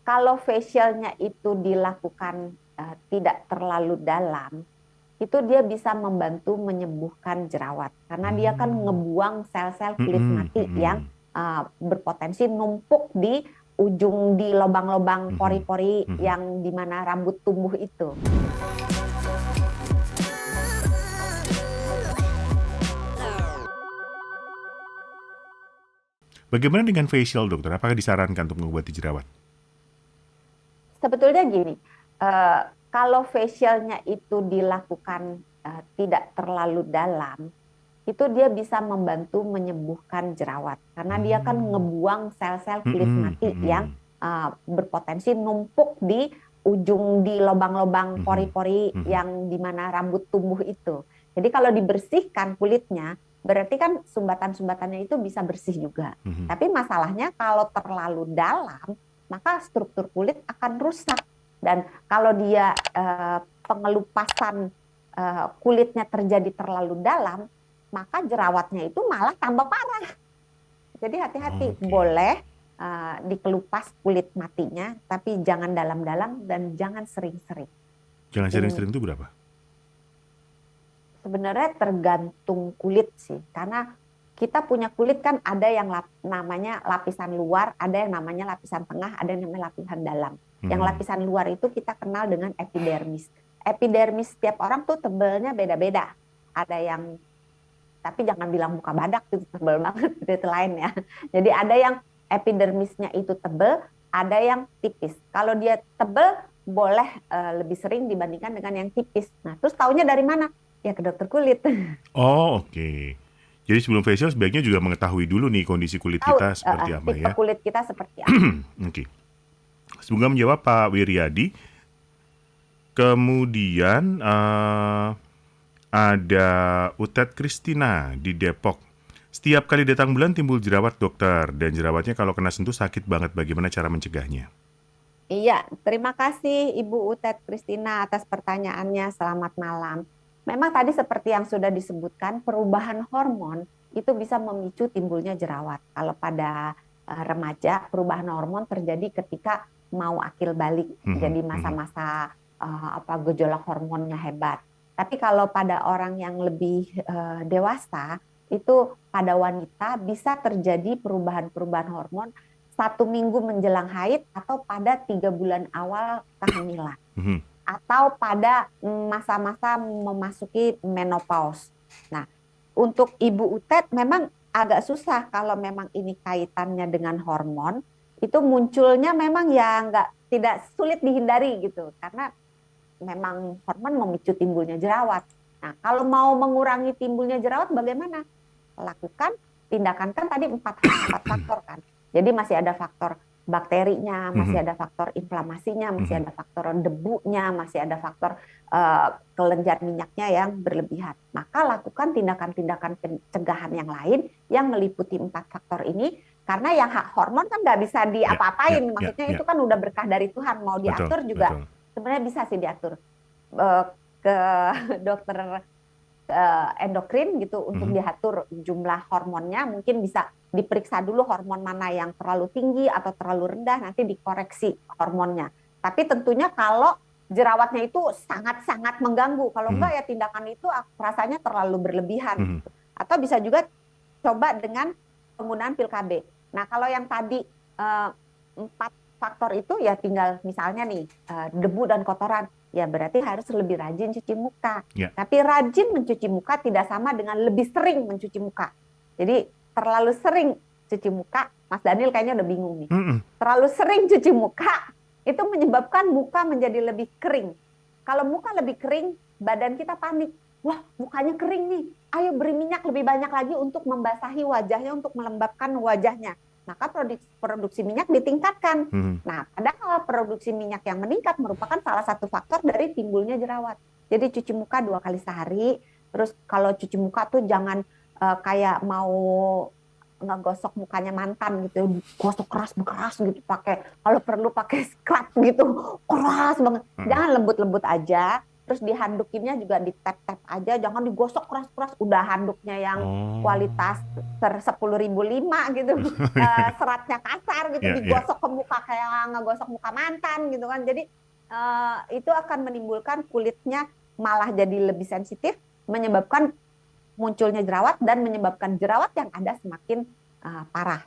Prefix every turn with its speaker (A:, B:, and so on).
A: Kalau facialnya itu dilakukan tidak terlalu dalam, itu dia bisa membantu menyembuhkan jerawat karena dia kan
B: Hmm.
A: ngebuang sel-sel kulit
B: Mm-mm,
A: mati yang
B: mm-mm,
A: berpotensi numpuk di lubang-lubang
B: mhm,
A: pori-pori
B: mhm.
A: yang di mana rambut tumbuh itu.
B: Bagaimana dengan facial, dokter? Apakah disarankan untuk mengobati jerawat?
A: Sebetulnya gini, eh, kalau facialnya itu dilakukan tidak terlalu dalam, itu dia bisa membantu menyembuhkan jerawat karena dia kan
B: Hmm.
A: ngebuang sel-sel kulit
B: Mhm,
A: mati yang
B: mhm,
A: berpotensi numpuk di lubang-lubang
B: mhm,
A: pori-pori
B: mhm,
A: yang di mana rambut tumbuh itu. Jadi kalau dibersihkan kulitnya, berarti kan sumbatan-sumbatannya itu bisa bersih juga.
B: mhm.
A: Tapi masalahnya kalau terlalu dalam, maka struktur kulit akan rusak. Dan kalau dia pengelupasan kulitnya terjadi terlalu dalam, maka jerawatnya itu malah tambah parah. Jadi hati-hati,
B: Oke.
A: boleh dikelupas kulit matinya, tapi jangan dalam-dalam dan jangan sering-sering.
B: Jangan
A: In-
B: sering-sering itu berapa?
A: Sebenarnya tergantung kulit sih, karena kita punya kulit kan ada yang namanya lapisan luar, ada yang namanya lapisan tengah, ada yang namanya lapisan dalam. Yang
B: Mhm.
A: lapisan luar itu kita kenal dengan epidermis. Epidermis setiap orang tuh tebelnya beda-beda. Ada yang tapi jangan bilang muka badak itu tebel banget itu lain ya. Jadi ada yang epidermisnya itu tebel, ada yang tipis. Kalau dia tebel boleh lebih sering dibandingkan dengan yang tipis. Nah, terus taunya dari mana? Ya ke dokter kulit.
B: Oh, oke. Jadi sebelum facial sebaiknya juga mengetahui dulu nih kondisi kulit
A: Tahu
B: kita seperti apa
A: tipe
B: ya.
A: kulit kita seperti apa.
B: Oke. Semoga menjawab Pak Wiryadi. Kemudian ada Utet Kristina di Depok. Setiap kali datang bulan timbul jerawat, dokter, dan jerawatnya kalau kena sentuh sakit banget. Bagaimana cara mencegahnya?
A: Iya, terima kasih Ibu Utet Kristina atas pertanyaannya. Selamat malam. Memang tadi seperti yang sudah disebutkan, perubahan hormon itu bisa memicu timbulnya jerawat. Kalau pada remaja, perubahan hormon terjadi ketika mau akil balik,
B: Mhm,
A: jadi
B: mhm,
A: masa-masa gejolak hormonnya hebat. Tapi kalau pada orang yang lebih dewasa, itu pada wanita bisa terjadi perubahan-perubahan hormon 1 minggu menjelang haid atau pada 3 bulan awal kehamilan
B: mhm.
A: atau pada masa-masa memasuki menopause. Nah, untuk Ibu Utet memang agak susah kalau memang ini kaitannya dengan hormon, itu munculnya memang ya nggak tidak sulit dihindari gitu karena memang hormon memicu timbulnya jerawat. Nah, kalau mau mengurangi timbulnya jerawat bagaimana? Lakukan tindakan kan tadi empat faktor kan. Jadi masih ada faktor bakterinya, masih
B: Mhm,
A: ada faktor inflamasinya, masih
B: mhm.
A: ada faktor debunya, masih ada faktor kelenjar minyaknya yang berlebihan. Maka lakukan tindakan-tindakan pencegahan yang lain yang meliputi 4 faktor ini karena yang hak hormon kan nggak bisa
B: Ya, ya,
A: diapa-apain.
B: ya,
A: Maksudnya
B: ya.
A: itu kan udah berkah dari Tuhan. Mau
B: Betul,
A: diatur juga
B: betul.
A: sebenarnya bisa sih diatur eh, ke dokter endokrin gitu untuk
B: Mhm,
A: diatur jumlah hormonnya mungkin bisa diperiksa dulu hormon mana yang terlalu tinggi atau terlalu rendah nanti dikoreksi hormonnya. Tapi tentunya kalau jerawatnya itu sangat-sangat mengganggu, kalau
B: mhm,
A: enggak ya tindakan itu rasanya terlalu berlebihan
B: mhm.
A: gitu. Atau bisa juga coba dengan penggunaan pil KB. Nah, kalau yang tadi 4 faktor itu ya tinggal misalnya nih debu dan kotoran, ya berarti harus lebih rajin cuci muka.
B: Ya.
A: Tapi rajin mencuci muka tidak sama dengan lebih sering mencuci muka. Jadi terlalu sering cuci muka, Mas Daniel kayaknya udah bingung nih.
B: Mhm,
A: Terlalu sering cuci muka itu menyebabkan muka menjadi lebih kering. Kalau muka lebih kering, badan kita panik. Wah, mukanya kering nih. Ayo beri minyak lebih banyak lagi untuk membasahi wajahnya, untuk melembabkan wajahnya. Maka produksi minyak ditingkatkan.
B: mhm.
A: Nah, padahal produksi minyak yang meningkat merupakan salah satu faktor dari timbulnya jerawat. Jadi cuci muka 2 kali sehari. Terus kalau cuci muka tuh jangan kayak mau ngegosok mukanya mantan gitu, gosok keras gitu pakai kalau perlu pakai scrub gitu, keras banget.
B: Heeh.
A: Jangan lembut-lembut aja. Terus dihandukinnya juga ditap-tap aja, jangan digosok keras-keras. Udah handuknya yang
B: Oh.
A: kualitas 10.005 gitu, seratnya kasar gitu,
B: Ya, ya.
A: digosok ke muka kayak ngegosok muka mantan gitu kan. Jadi itu akan menimbulkan kulitnya malah jadi lebih sensitif, menyebabkan munculnya jerawat dan menyebabkan jerawat yang ada semakin parah.